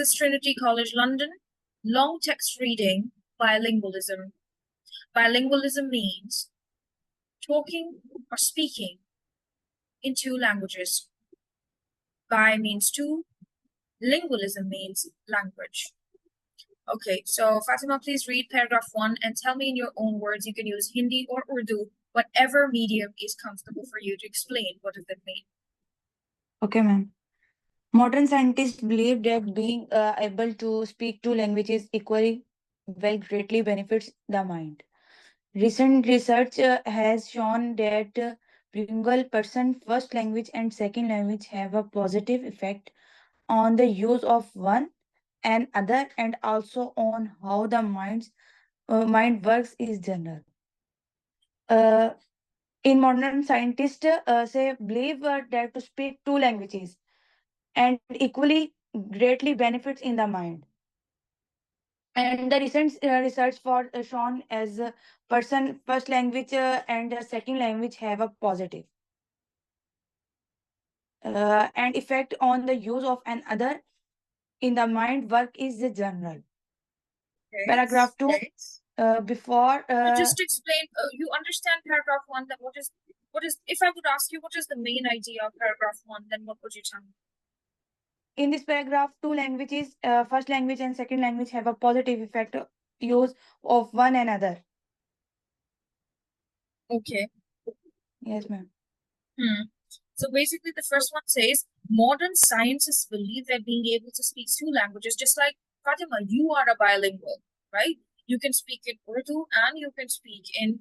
is Trinity College London. Long text reading, bilingualism. Bilingualism means talking or speaking in two languages. Bi means two, lingualism means language. Okay, so Fatima, please read paragraph 1 and tell me in your own words. You can use Hindi or Urdu, whatever medium is comfortable for you to explain what does it mean. Okay, ma'am. Modern scientists believe that being able to speak two languages equally well greatly benefits the mind. Recent research has shown that bilingual person first language and second language have a positive effect on the use of one and other and also on how the mind works is general. Uh, in modern scientists say believe that to speak two languages and equally greatly benefits in the mind. And the recent research for shown as person first language and second language have a positive and effect on the use of another in the mind work is the general. Okay. Paragraph 2 before just to explain, you understand paragraph 1, that what is, if I would ask you what is the main idea of paragraph 1, then what would you tell me? in this paragraph, two languages, first language and second language have a positive effect use of one another. Okay. Yes, ma'am. So basically, the first one says modern scientists believe that being able to speak two languages, just like Fatima, you are a bilingual, right? You can speak in Urdu and you can speak in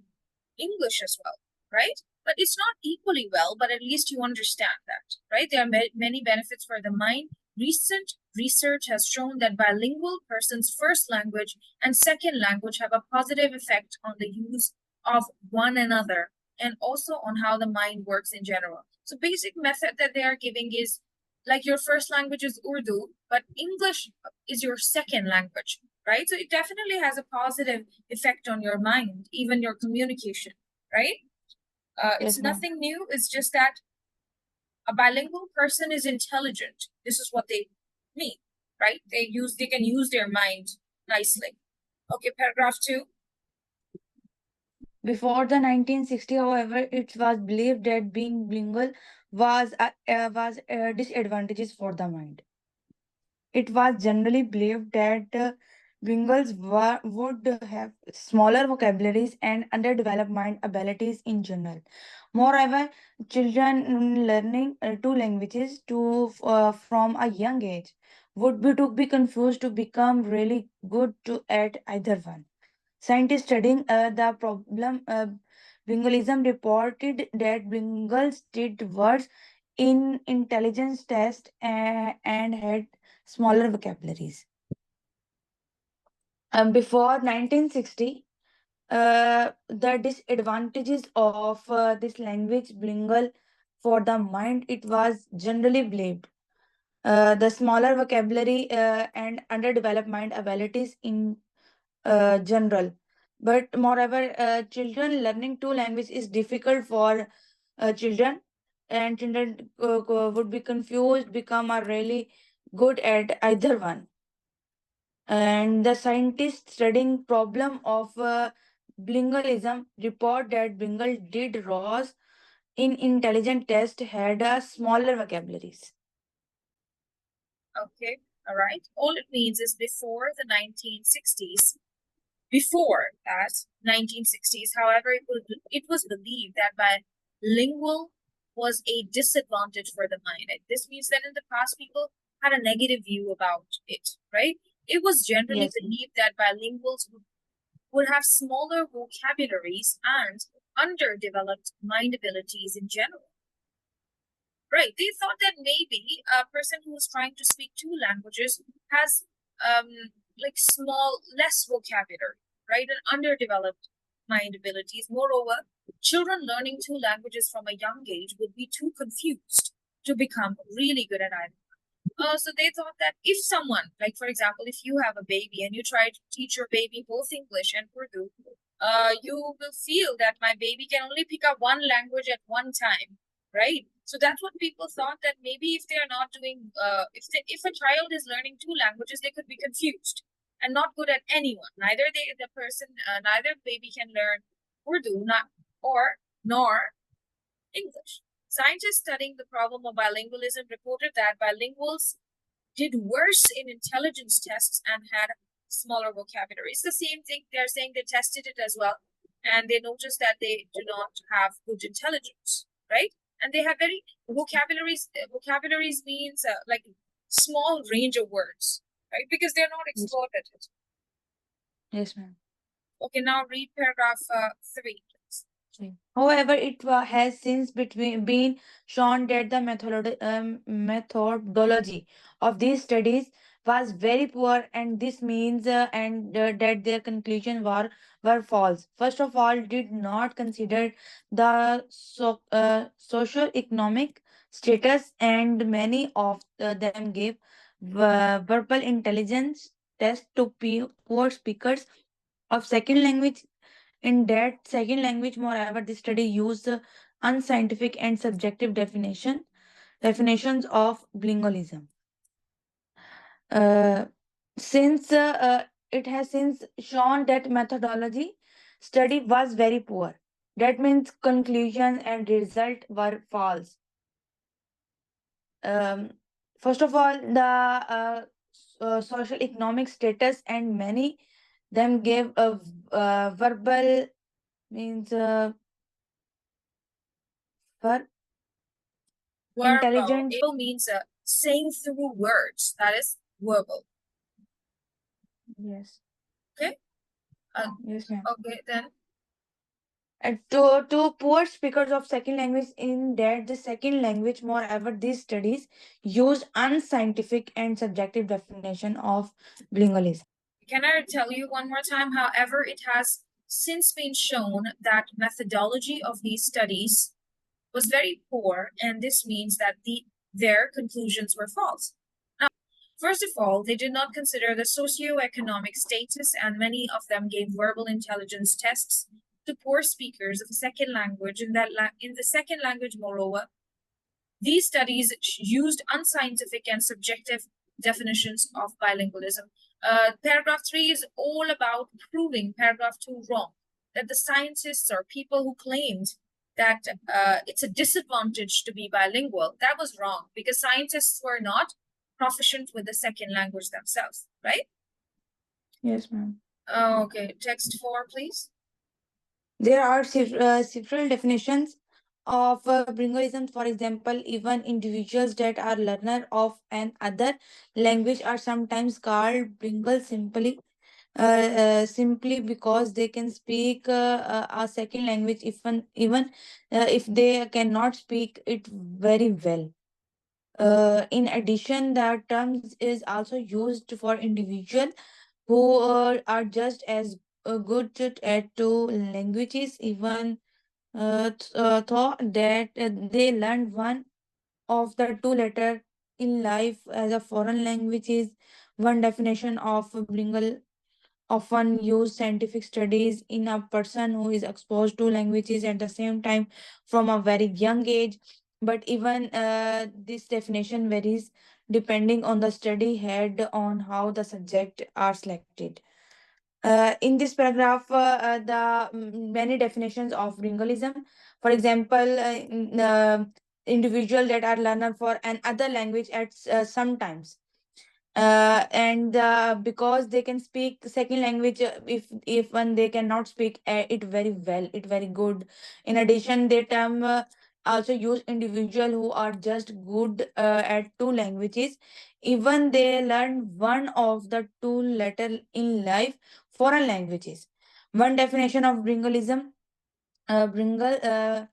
English as well, right? But it's not equally well, but at least you understand that, right? There are many benefits for the mind. Recent research has shown that bilingual persons' first language and second language have a positive effect on the use of one another and also on how the mind works in general. So basic method that they are giving is like your first language is Urdu, but English is your second language, right? So it definitely has a positive effect on your mind, even your communication, right? It's Yes, ma'am. nothing new. It's just that a bilingual person is intelligent. This is what they mean, right? They can use their mind nicely. Okay, paragraph 2. Before the 1960s, however, it was believed that being bilingual was disadvantageous for the mind. It was generally believed that bilinguals would have smaller vocabularies and underdeveloped mind abilities in general. Moreover, children learning two languages from a young age would be confused to become really good at either one. Scientists studying the problem bilingualism reported that bilinguals did worse in intelligence tests and had smaller vocabularies. Before 1960, the disadvantages of this language bilingual for the mind, it was generally believed. The smaller vocabulary and underdeveloped mind abilities in general. But moreover, children learning two languages is difficult for children, and children would be confused, become are really good at either one. And the scientists studying problem of bilingualism report that bilingual did rose in intelligent test had a smaller vocabularies. Okay, all right. All it means is before the 1960s, before that 1960s, however, it was believed that bilingual was a disadvantage for the mind. This means that in the past, people had a negative view about it, right? It was generally Yes. believed that bilinguals would have smaller vocabularies and underdeveloped mind abilities in general. Right. They thought that maybe a person who is trying to speak two languages has like less vocabulary, right? And underdeveloped mind abilities. Moreover, children learning two languages from a young age would be too confused to become really good at either. So they thought that if someone, like for example, if you have a baby and you try to teach your baby both English and Urdu, you will feel that my baby can only pick up one language at one time, right? So that's what people thought, that maybe if they are not doing, if a child is learning two languages, they could be confused and not good at anyone. Neither baby can learn Urdu, not or nor English. Scientists studying the problem of bilingualism reported that bilinguals did worse in intelligence tests and had smaller vocabulary. It's the same thing. They're saying they tested it as well, and they noticed that they do not have good intelligence, right? And they have very vocabularies. Vocabularies means like small range of words, right? Because they're not Yes. expert at it. Yes, ma'am. Okay, now read paragraph 3, please. However, it has since been shown that the methodology of these studies was very poor, and this means that their conclusions were false. First of all, did not consider the socio-economic status, and many of them gave verbal intelligence test to poor speakers of second language. In that second language, moreover, this study used unscientific and subjective definitions of bilingualism. Uh, since it has since shown that methodology study was very poor. That means conclusion and result were false. Um, First of all, the social economic status, and many them gave a verbal means for Verbal. intelligent. Able means saying through words. That is verbal. Yes. Okay. Yes, ma'am. Okay, then And to poor speakers of second language, in that the second language, moreover, these studies use unscientific and subjective definition of bilingualism. can I tell you one more time? However, it has since been shown that methodology of these studies was very poor, and this means that their conclusions were false. Now, first of all, they did not consider the socioeconomic status, and many of them gave verbal intelligence tests to poor speakers of a second language. In the second language, moreover, these studies used unscientific and subjective definitions of bilingualism. Paragraph 3 is all about proving paragraph 2 wrong, that the scientists or people who claimed that it's a disadvantage to be bilingual, that was wrong, because scientists were not proficient with the second language themselves, right? Yes, ma'am. Okay, text 4, please. There are several definitions of bilingualism. For example, even individuals that are learner of an other language are sometimes called bilingual simply because they can speak a second language, even if they cannot speak it very well. In addition, the terms is also used for individuals who are just as good at two languages, even thought that they learned one of the two later in life as a foreign languages. One definition of bilingual often use scientific studies in a person who is exposed to languages at the same time from a very young age. But even this definition varies depending on the study head on how the subject are selected. In this paragraph, the many definitions of bilingualism. For example, individual that are learner for another language at sometimes, and because they can speak second language, if one they cannot speak it very well, it very good. In addition, they term also use individual who are just good at two languages, even they learn one of the two later in life foreign languages. One definition of bilingualism, bilingual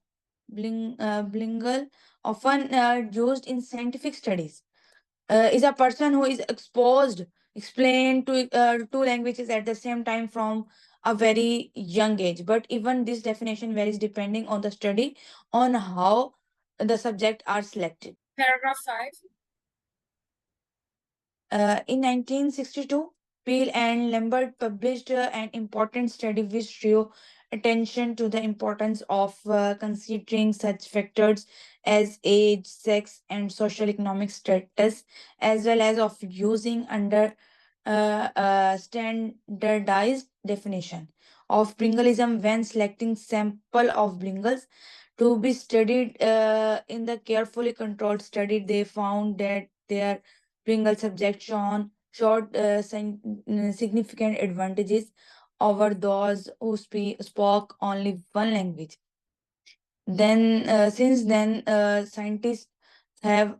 often used in scientific studies, is a person who is explained to two languages at the same time from a very young age. But even this definition varies depending on the study on how the subject are selected. Paragraph 5. In 1962, Peel and Lambert published an important study which drew attention to the importance of considering such factors as age, sex, and social economic status, as well as of using under standardized definition of Bringalism when selecting sample of Bringals to be studied. In the carefully controlled study, they found that their Bringal subject showed significant advantages over those who spoke only one language. Since then, scientists have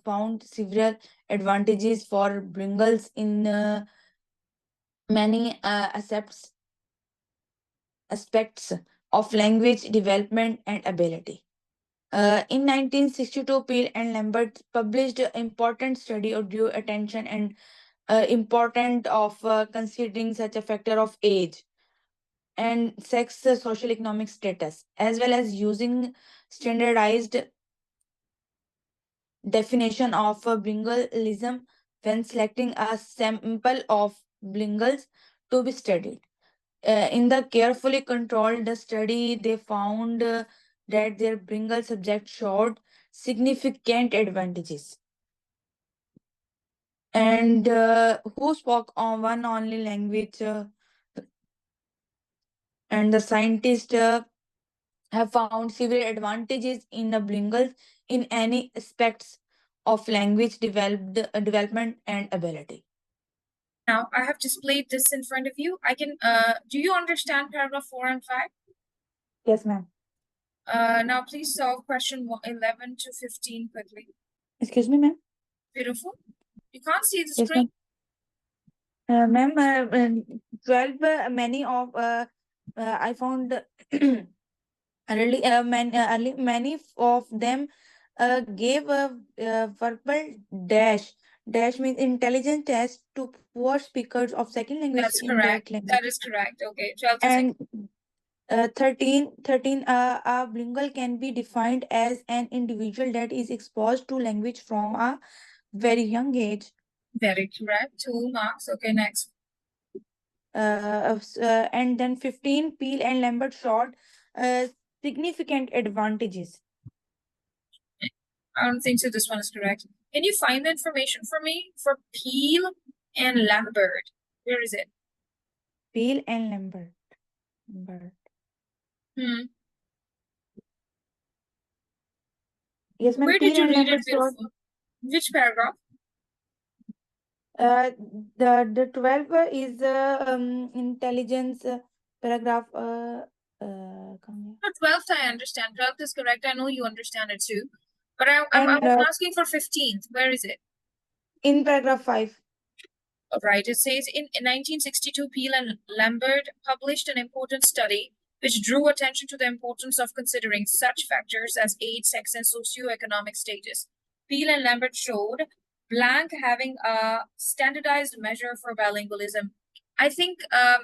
found several advantages for Bringals in many aspects of language development and ability. In 1962, Peel and Lambert published an important study of due attention and important of considering such a factor of age and sex, social economic status, as well as using standardized definition of Bringalism when selecting a sample of Bringals to be studied. In the carefully controlled study, they found that their Bringal subject showed significant advantages. And who spoke on one only language, and the scientists have found several advantages in the Bringals in any aspects of language development and ability. Now, I have displayed this in front of you. I can, do you understand paragraph 4 and 5? Yes, ma'am. Now, please solve question 11 to 15 quickly. Excuse me, ma'am. Beautiful. You can't see the Yes, screen? ma'am. 12, many of I found many of them gave a verbal dash. Dash means intelligence test to poor speakers of second language That's in correct. that language. That is correct. Okay, 12 to And 16. 13, a bilingual can be defined as an individual that is exposed to language from a very young age. Very correct. 2 marks. Okay, next. And then 15, Peel and Lambert showed significant advantages. I don't think so. This one is correct. Can you find the information for me for Peel and Lambert? Where is it? Peel and Lambert. Yes, ma'am. Where did Peel you and read it, Lambert showed beautiful? Which paragraph? the 12 is intelligence paragraph. Come For 12th, I understand. 12th is correct. I know you understand it too. But I'm here. And asking for 15th. Where is it? in paragraph 5. Right. It says in 1962, Peel and Lambert published an important study which drew attention to the importance of considering such factors as age, sex, and socioeconomic status. Peel and Lambert showed blank having a standardized measure for bilingualism. I think, I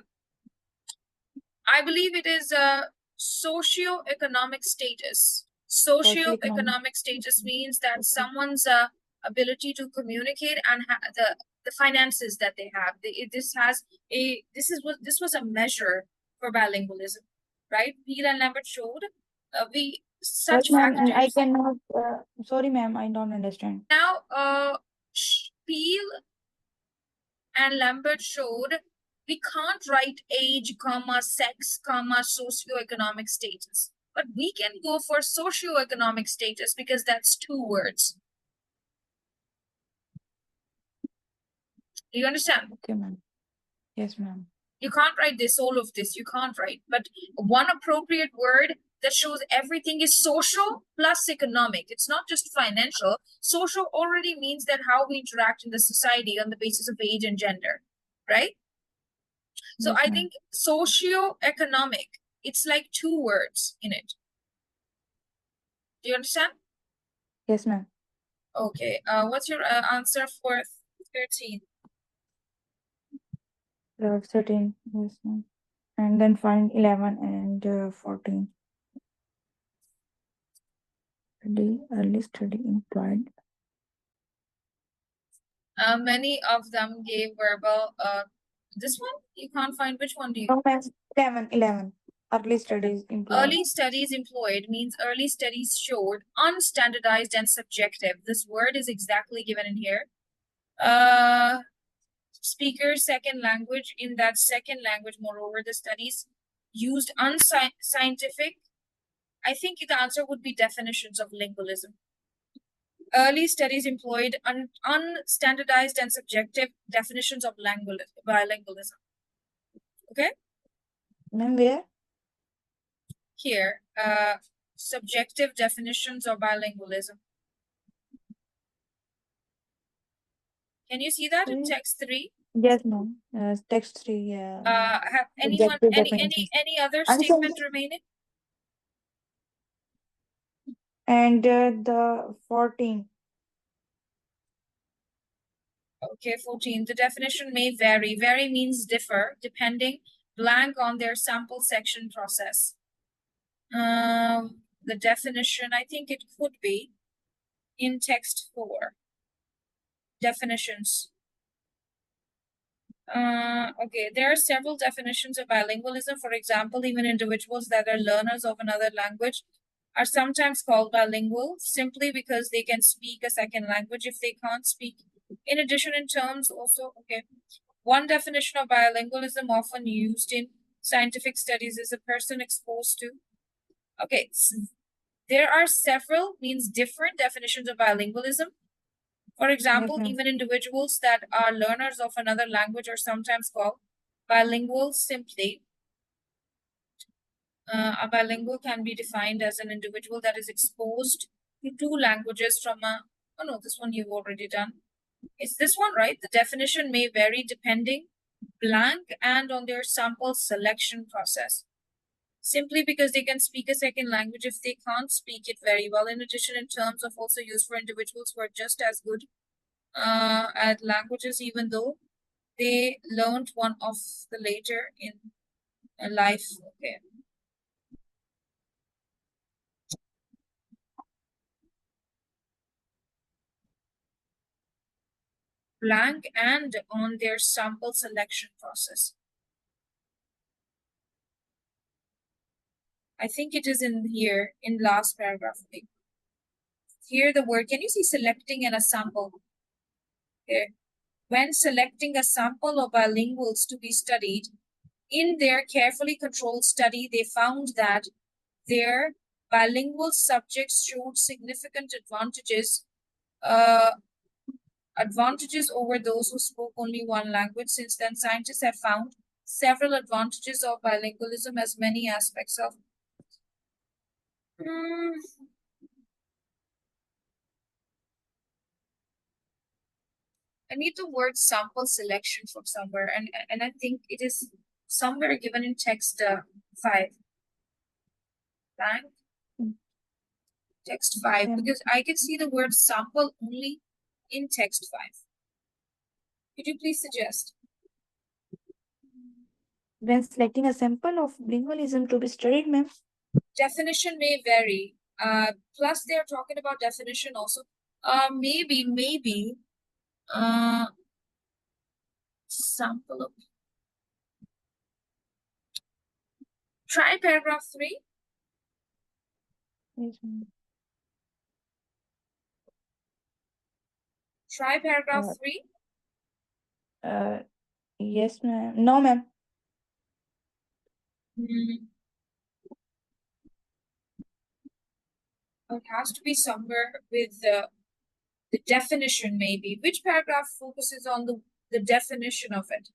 believe it is a socioeconomic status. Socioeconomic status means that someone's ability to communicate and the finances that they have. This was a measure for bilingualism, right? Peel and Lambert showed such But ma'am, I factors. cannot. Sorry, ma'am, I don't understand. Now, Peel and Lambert showed we can't write age, comma, sex, comma, socioeconomic status. But we can go for socioeconomic status because that's 2 words. Do you understand? Okay, ma'am. Yes, ma'am. You can't write this, all of this. You can't write. But one appropriate word that shows everything is social plus economic. It's not just financial. Social already means that how we interact in the society on the basis of age and gender, right? So Yes, I ma'am. think socio-economic, it's like 2 words in it. Do you understand? Yes, ma'am. Okay. What's your answer for 13? 13. Yes, ma'am. And then find 11 and 14. Early study implied. Many of them gave verbal. This one you can't find. Which one do you? Oh, ma'am. 11. Early studies employed. Early studies employed means early studies showed unstandardized and subjective. This word is exactly given in here. Speaker's second language. In that second language, moreover, the studies used unscientific. I think the answer would be definitions of lingualism. Early studies employed unstandardized and subjective definitions of bilingualism. Okay? Ma'am, where? Here, subjective definitions of bilingualism. Can you see that in text 3? Yes, ma'am. Text 3, yeah. Have anyone any other statement remaining? And the 14. Okay, 14. The definition may vary. Vary means differ, depending, blank on their sample section process. The definition, I think it could be in text 4. Definitions. Okay, there are several definitions of bilingualism. For example, even individuals that are learners of another language are sometimes called bilingual simply because they can speak a second language if they can't speak. In addition, in terms also, okay, one definition of bilingualism often used in scientific studies is a person exposed to. Okay, there are several, means different definitions of bilingualism. For example, Yes, even individuals that are learners of another language are sometimes called bilingual simply. A bilingual can be defined as an individual that is exposed to 2 languages from a, oh no, this one you've already done. It's this one, right? The definition may vary depending, blank, and on their sample selection process. Simply because they can speak a second language if they can't speak it very well. In addition, in terms of also used for individuals who are just as good at languages, even though they learned one of the later in life. Okay. Blank and on their sample selection process. I think it is in here in last paragraph. Here the word, can you see selecting and a sample? Okay. When selecting a sample of bilinguals to be studied, in their carefully controlled study, they found that their bilingual subjects showed significant advantages over those who spoke only one language. Since then, scientists have found several advantages of bilingualism as many aspects of. I need the word sample selection from somewhere, and I think it is somewhere given in text 5. Blank. Text 5, because I can see the word sample only in text 5. Could you please suggest? When selecting a sample of bilingualism to be studied, ma'am? Definition may vary. Plus, they are talking about definition also. Maybe, sample of. Try paragraph 3. Yes, ma'am. Try paragraph 3. Yes, ma'am. No, ma'am. It has to be somewhere with the definition, maybe. Which paragraph focuses on the definition of it?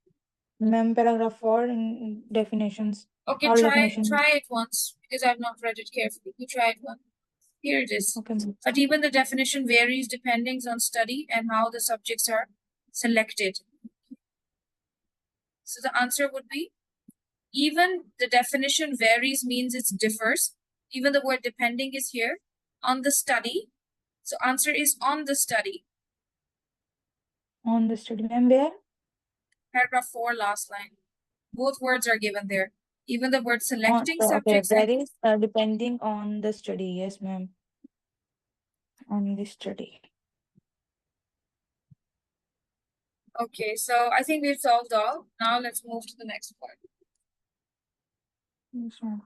Ma'am, paragraph 4 in definitions. Okay, try it once, because I've not read it carefully. You try it once. Here it is. Okay. But even the definition varies depending on study and how the subjects are selected. So the answer would be, even the definition varies means it differs. Even the word depending is here on the study. So answer is on the study. On the study, ma'am, where? Paragraph 4, last line. Both words are given there. Even the word selecting subjects. Okay, varies depending on the study. Yes, ma'am. On the study. Okay, so I think we've solved all. Now let's move to the next part. Yes, ma'am.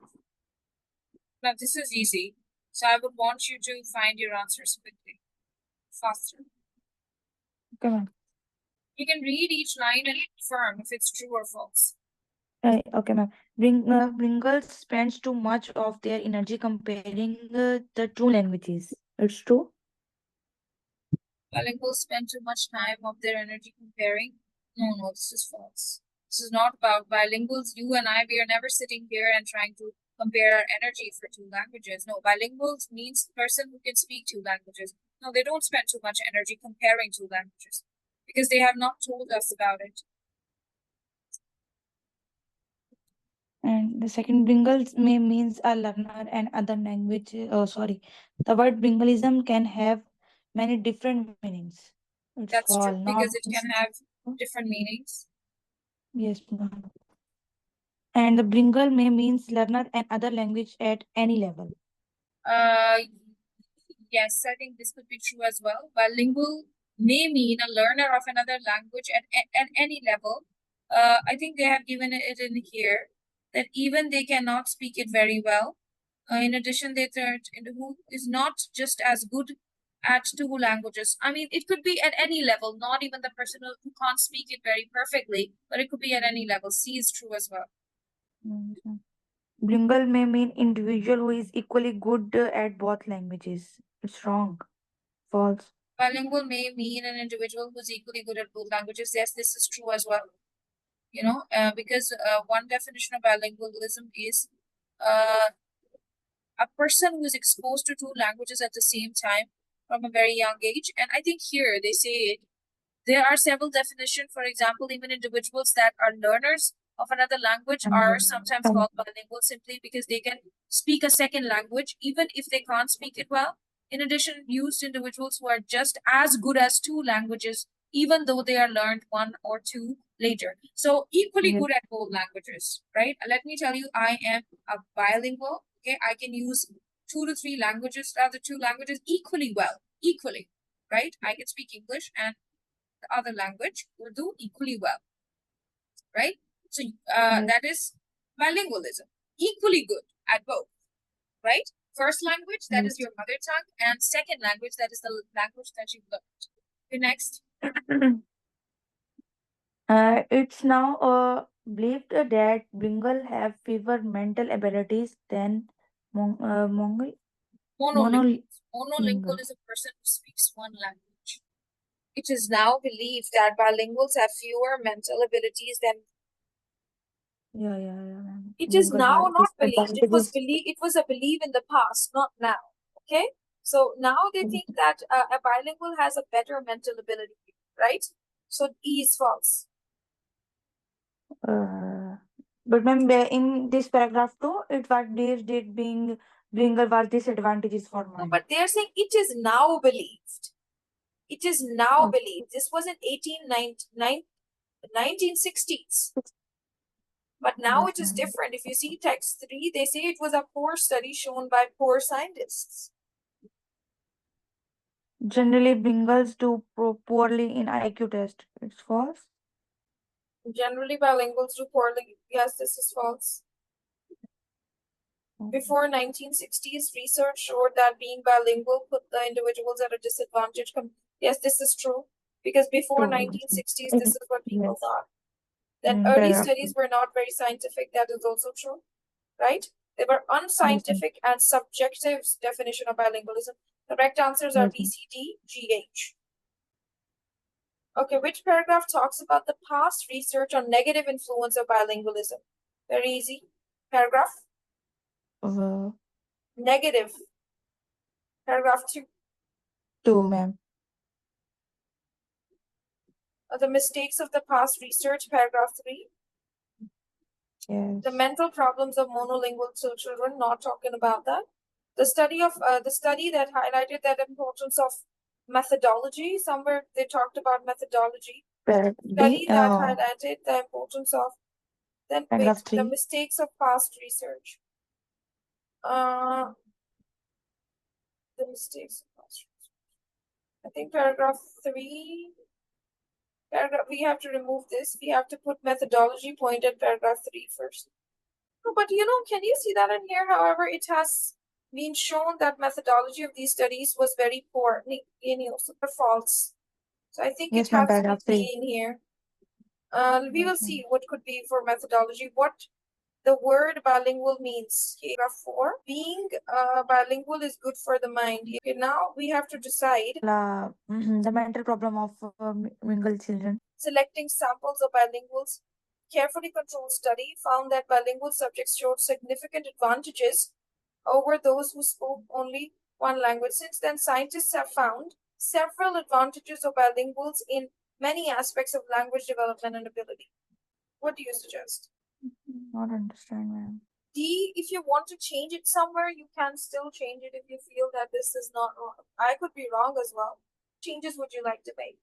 Now, this is easy. So I would want you to find your answers quickly, faster. Okay, ma'am. You can read each line and confirm if it's true or false. Okay, ma'am. Bringals spends too much of their energy comparing the two languages. It's true. Bilinguals spend too much time of their energy comparing. No, this is false. This is not about bilinguals. You and I, we are never sitting here and trying to compare our energy for two languages. No, bilinguals means person who can speak two languages. No, they don't spend too much energy comparing two languages because they have not told us about it. And the second, Bringals may means a learner and other language. Oh, sorry. The word Bringalism can have many different meanings. It's That's true fall, not because it can have different meanings. yes, ma'am. And the Bringal may means learner and other language at any level. Uh, yes, I think this could be true as well. Bilingual may mean a learner of another language at any level. I think they have given it in here that even they cannot speak it very well. In addition, they third who is not just as good at two languages. I mean, it could be at any level, not even the person who can't speak it very perfectly, but it could be at any level. C is true as well. Bringal may mean individual who is equally good at both languages. It's wrong. False. Bilingual may mean an individual who's equally good at both languages. Yes, this is true as well. Because one definition of bilingualism is a person who is exposed to two languages at the same time from a very young age. And I think here they say there are several definitions. For example, even individuals that are learners of another language are sometimes called bilingual simply because they can speak a second language, even if they can't speak it well. In addition, used individuals who are just as good as two languages, even though they are learned one or two later. So equally good at both languages, right? Let me tell you, I am a bilingual. Okay, I can use 2 to 3 languages, rather two languages equally well, equally, right? I can speak English and the other language, Urdu, equally well, right? So that is bilingualism, equally good at both, right? First language, that is your mother tongue, and second language, that is the language that you learned. Okay, next. It's now believed that Bengal have fewer mental abilities than Mongol. Monolingual. Monolingual is a person who speaks one language. It is now believed that bilinguals have fewer mental abilities than. Yeah. It is Bengal now have not believed. It was disadvantages. It was a belief in the past, not now. Okay, so now they think that a bilingual has a better mental ability, right? So E is false. Uh, but ma'am, in this paragraph too, it was did being Bengal was disadvantages for No, mind. but they are saying it is now believed. It is now Oh, believed. This was in 1960s. But now yes, it is ma'am. different. If you see text 3, they say it was a poor study shown by poor scientists. Generally, Bengals do poorly in IQ test. It's false. Generally, bilinguals do poorly. Yes, this is false. Before 1960s, research showed that being bilingual put the individuals at a disadvantage. Yes, this is true. Because before True. 1960s, this is what people Yes. thought. That In early paragraph. studies were not very scientific. That is also true, right? They were Yes, ma'am. unscientific and subjective definition of bilingualism. The correct answers are Yes, B, ma'am. C, D, G, H. Okay, which paragraph talks about the past research on negative influence of bilingualism? Very easy. Paragraph Uh, negative. Paragraph 2. two, ma'am. The mistakes of the past research. Paragraph 3. Yes. The mental problems of monolingual children. Not talking about that. The study that highlighted that importance of methodology. Somewhere they talked about methodology. Study D, that highlighted the importance of. Then wait, paragraph the 3. mistakes of past research. The mistakes of past research. I think paragraph 3. We have to remove this. We have to put methodology point at paragraph 3 first. No, but can you see that in here? However, it has been shown that methodology of these studies was very poor. So false. So I think it Yes, ma'am. has to Paragraph be 3. in here. We will Yes, ma'am. see what could be for methodology. What the word bilingual means. Paragraph 4. Being bilingual is good for the mind. Okay, now we have to decide. The mental problem of mingled children. Selecting samples of bilinguals. Carefully controlled study found that bilingual subjects showed significant advantages over those who spoke only one language. Since then, scientists have found several advantages of bilinguals in many aspects of language development and ability. What do you suggest? Not understand, ma'am. D, if you want to change it somewhere, you can still change it if you feel that this is not wrong. I could be wrong as well. Changes would you like to make?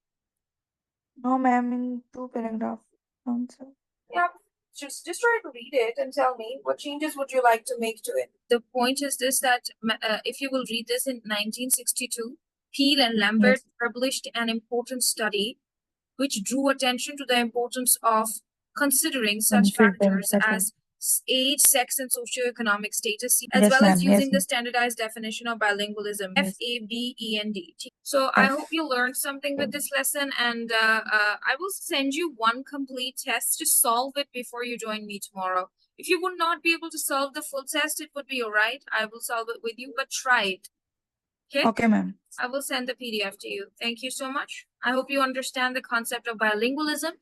No, ma'am. In 2 paragraph answer. Yeah, just try to read it and tell me what changes would you like to make to it. The point is this, that if you will read this, in 1962, Peel and Lambert published an important study which drew attention to the importance of considering such factors as age, sex, and socioeconomic status, as Yes, well as ma'am. Yes, using the ma'am. standardized definition of bilingualism, Yes. FABEND. So I F. hope you learned something with this lesson, and I will send you one complete test. Just solve it before you join me tomorrow. If you would not be able to solve the full test, it would be all right. I will solve it with you, but try it. Okay? Okay, ma'am. I will send the PDF to you. Thank you so much. I hope you understand the concept of bilingualism